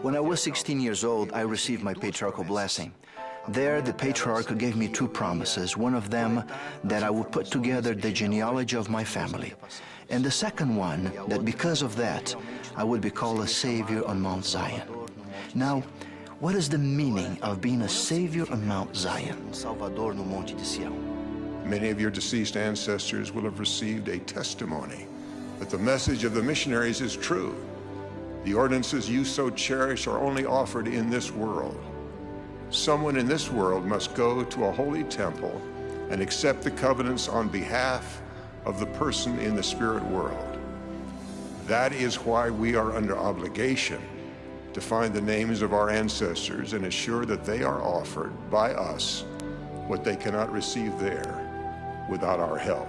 When I was 16 years old, I received my patriarchal blessing. There, the patriarch gave me two promises. One of them, that I would put together the genealogy of my family. And the second one, that because of that, I would be called a savior on Mount Zion. Now, what is the meaning of being a savior on Mount Zion? Many of your deceased ancestors will have received a testimony that the message of the missionaries is true. The ordinances you so cherish are only offered in this world. Someone in this world must go to a holy temple and accept the covenants on behalf of the person in the spirit world. That is why we are under obligation to find the names of our ancestors and assure that they are offered by us what they cannot receive there without our help.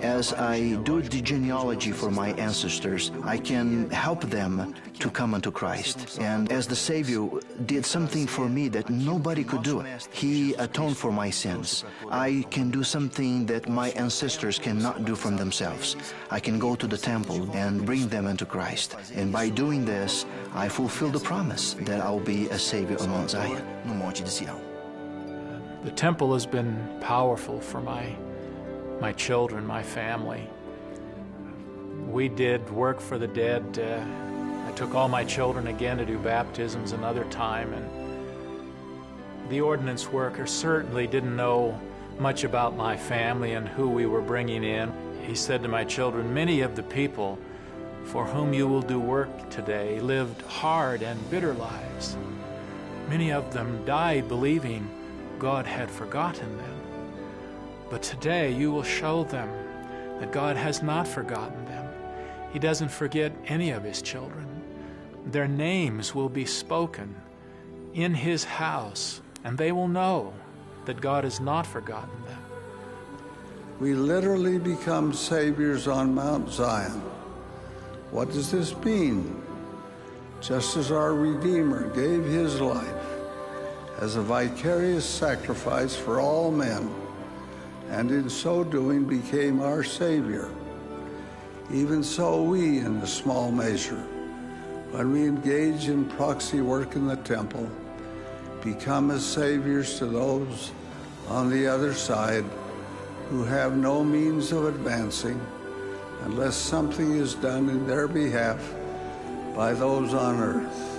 As I do the genealogy for my ancestors, I can help them to come unto Christ. And as the Savior did something for me that nobody could do, He atoned for my sins. I can do something that my ancestors cannot do from themselves. I can go to the temple and bring them into Christ. And by doing this, I fulfill the promise that I'll be a Savior on Mount Zion, no Monte de Sião. The temple has been powerful for my children, my family. We did work for the dead. I took all my children again to do baptisms another time, and the ordinance worker certainly didn't know much about my family and who we were bringing in. He said to my children, many of the people for whom you will do work today lived hard and bitter lives. Many of them died believing God had forgotten them. But today you will show them that God has not forgotten them. He doesn't forget any of His children. Their names will be spoken in His house, and they will know that God has not forgotten them. We literally become saviors on Mount Zion. What does this mean? Just as our Redeemer gave His life as a vicarious sacrifice for all men, and in so doing became our Savior, even so we, in a small measure, when we engage in proxy work in the temple, become as saviors to those on the other side who have no means of advancing unless something is done in their behalf by those on earth.